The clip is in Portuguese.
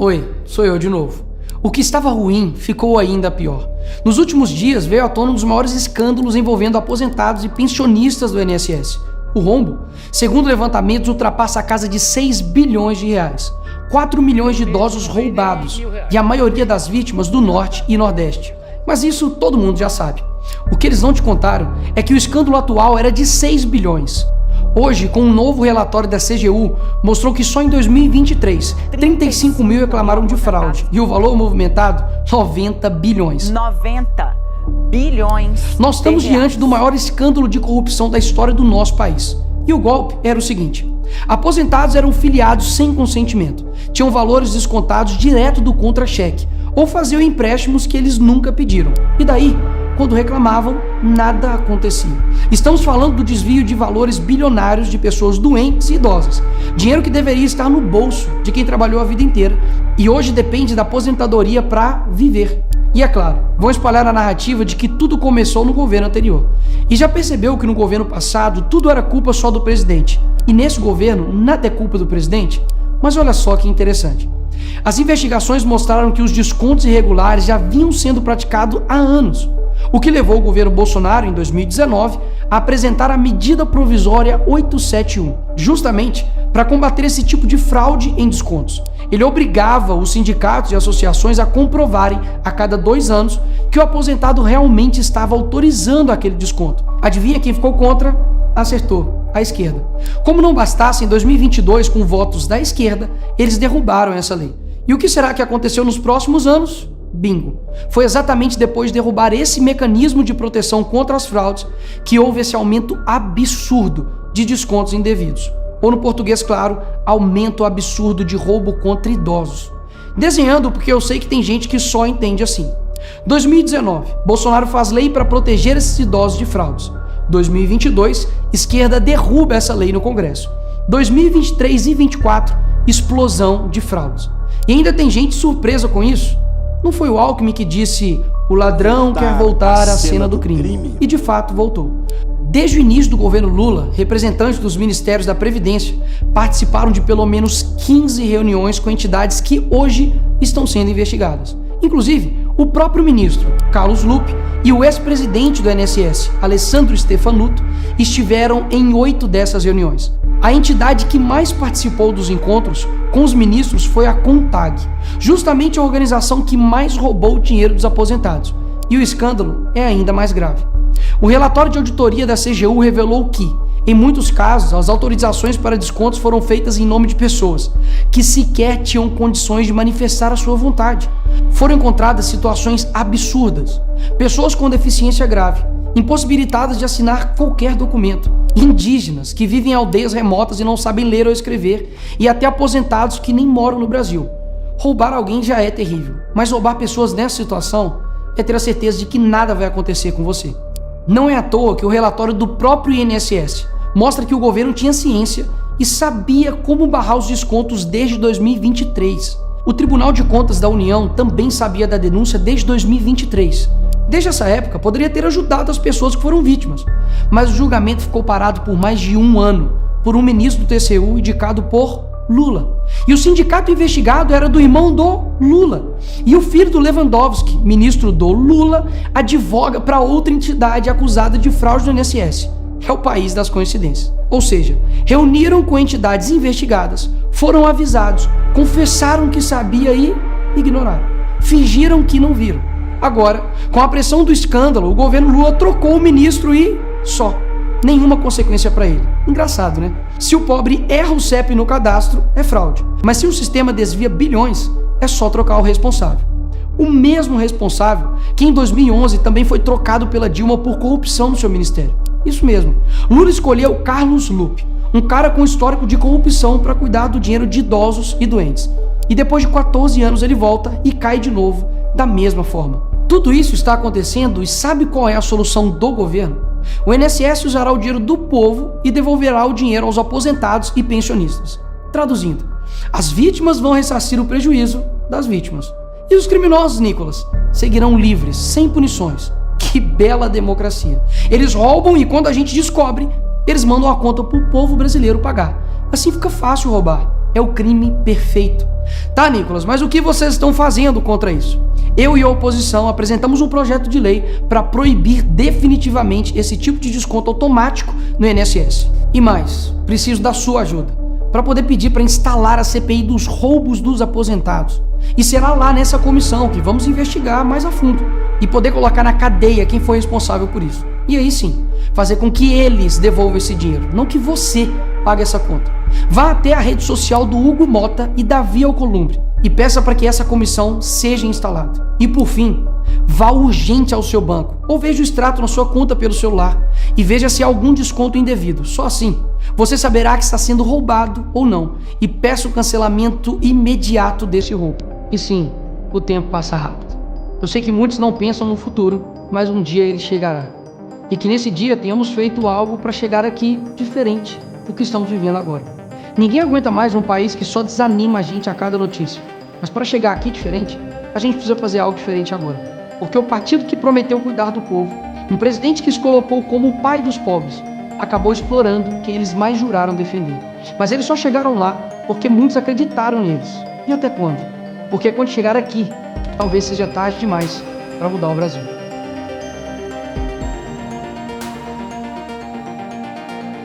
Oi, sou eu de novo. O que estava ruim ficou ainda pior. Nos últimos dias veio à tona um dos maiores escândalos envolvendo aposentados e pensionistas do INSS. O rombo, segundo levantamentos, ultrapassa a casa de 6 bilhões de reais. 4 milhões de idosos roubados e a maioria das vítimas do Norte e Nordeste. Mas isso todo mundo já sabe. O que eles não te contaram é que o escândalo atual era de 6 bilhões. Hoje, com um novo relatório da CGU, mostrou que só em 2023, 35 mil reclamaram de fraude e o valor movimentado, 90 bilhões. 90 bilhões. Nós estamos diante do maior escândalo de corrupção da história do nosso país. E o golpe era o seguinte: aposentados eram filiados sem consentimento, tinham valores descontados direto do contra-cheque ou faziam empréstimos que eles nunca pediram. E daí, quando reclamavam, nada acontecia. Estamos falando do desvio de valores bilionários de pessoas doentes e idosas. Dinheiro que deveria estar no bolso de quem trabalhou a vida inteira e hoje depende da aposentadoria para viver. E é claro, vão espalhar a narrativa de que tudo começou no governo anterior. E já percebeu que no governo passado tudo era culpa só do presidente. E nesse governo nada é culpa do presidente? Mas olha só que interessante. As investigações mostraram que os descontos irregulares já vinham sendo praticados há anos. O que levou o governo Bolsonaro, em 2019, a apresentar a medida provisória 871, justamente para combater esse tipo de fraude em descontos. Ele obrigava os sindicatos e associações a comprovarem, a cada 2 anos, que o aposentado realmente estava autorizando aquele desconto. Adivinha quem ficou contra? Acertou, a esquerda. Como não bastasse, em 2022, com votos da esquerda, eles derrubaram essa lei. E o que será que aconteceu nos próximos anos? Bingo! Foi exatamente depois de derrubar esse mecanismo de proteção contra as fraudes que houve esse aumento absurdo de descontos indevidos. Ou no português claro, aumento absurdo de roubo contra idosos. Desenhando porque eu sei que tem gente que só entende assim. 2019, Bolsonaro faz lei para proteger esses idosos de fraudes. 2022, esquerda derruba essa lei no Congresso. 2023 e 2024, explosão de fraudes. E ainda tem gente surpresa com isso. Não foi o Alckmin que disse: o ladrão quer voltar à cena do crime. E de fato voltou. Desde o início do governo Lula, representantes dos ministérios da Previdência participaram de pelo menos 15 reuniões com entidades que hoje estão sendo investigadas. Inclusive, o próprio ministro Carlos Lupe e o ex-presidente do INSS, Alessandro Stefanuto, estiveram em 8 dessas reuniões. A entidade que mais participou dos encontros com os ministros foi a CONTAG, justamente a organização que mais roubou o dinheiro dos aposentados. E o escândalo é ainda mais grave. O relatório de auditoria da CGU revelou que, em muitos casos, as autorizações para descontos foram feitas em nome de pessoas que sequer tinham condições de manifestar a sua vontade. Foram encontradas situações absurdas. Pessoas com deficiência grave, impossibilitadas de assinar qualquer documento, indígenas que vivem em aldeias remotas e não sabem ler ou escrever, e até aposentados que nem moram no Brasil. Roubar alguém já é terrível, mas roubar pessoas nessa situação é ter a certeza de que nada vai acontecer com você. Não é à toa que o relatório do próprio INSS mostra que o governo tinha ciência e sabia como barrar os descontos desde 2023. O Tribunal de Contas da União também sabia da denúncia desde 2023. Desde essa época, poderia ter ajudado as pessoas que foram vítimas, mas o julgamento ficou parado por mais de 1 ano, por um ministro do TCU indicado por Lula. E o sindicato investigado era do irmão do Lula. E o filho do Lewandowski, ministro do Lula, advoga para outra entidade acusada de fraude do INSS. É o país das coincidências. Ou seja, reuniram com entidades investigadas, foram avisados, confessaram que sabia e ignoraram. Fingiram que não viram. Agora, com a pressão do escândalo, o governo Lula trocou o ministro e só. Nenhuma consequência para ele. Engraçado, né? Se o pobre erra o CEP no cadastro, é fraude. Mas se o sistema desvia bilhões, é só trocar o responsável. O mesmo responsável que em 2011 também foi trocado pela Dilma por corrupção no seu ministério. Isso mesmo. Lula escolheu Carlos Lupe, um cara com histórico de corrupção para cuidar do dinheiro de idosos e doentes. E depois de 14 anos ele volta e cai de novo da mesma forma. Tudo isso está acontecendo e sabe qual é a solução do governo? O INSS usará o dinheiro do povo e devolverá o dinheiro aos aposentados e pensionistas. Traduzindo, as vítimas vão ressarcir o prejuízo das vítimas. E os criminosos, Nicolas, seguirão livres, sem punições. Que bela democracia. Eles roubam e quando a gente descobre, eles mandam a conta pro povo brasileiro pagar. Assim fica fácil roubar. É o crime perfeito. Tá, Nicolas, mas o que vocês estão fazendo contra isso? Eu e a oposição apresentamos um projeto de lei para proibir definitivamente esse tipo de desconto automático no INSS. E mais, preciso da sua ajuda para poder pedir para instalar a CPI dos roubos dos aposentados. E será lá nessa comissão que vamos investigar mais a fundo e poder colocar na cadeia quem foi responsável por isso. E aí sim, fazer com que eles devolvam esse dinheiro, não que você pague essa conta. Vá até a rede social do Hugo Mota e Davi Alcolumbre e peça para que essa comissão seja instalada. E por fim, vá urgente ao seu banco ou veja o extrato na sua conta pelo celular e veja se há algum desconto indevido. Só assim, você saberá que está sendo roubado ou não e peça o cancelamento imediato desse roubo. E sim, o tempo passa rápido. Eu sei que muitos não pensam no futuro, mas um dia ele chegará. E que nesse dia tenhamos feito algo para chegar aqui diferente do que estamos vivendo agora. Ninguém aguenta mais um país que só desanima a gente a cada notícia. Mas para chegar aqui diferente, a gente precisa fazer algo diferente agora. Porque o partido que prometeu cuidar do povo, um presidente que se colocou como o pai dos pobres, acabou explorando quem eles mais juraram defender. Mas eles só chegaram lá porque muitos acreditaram neles. E até quando? Porque quando chegar aqui, talvez seja tarde demais para mudar o Brasil.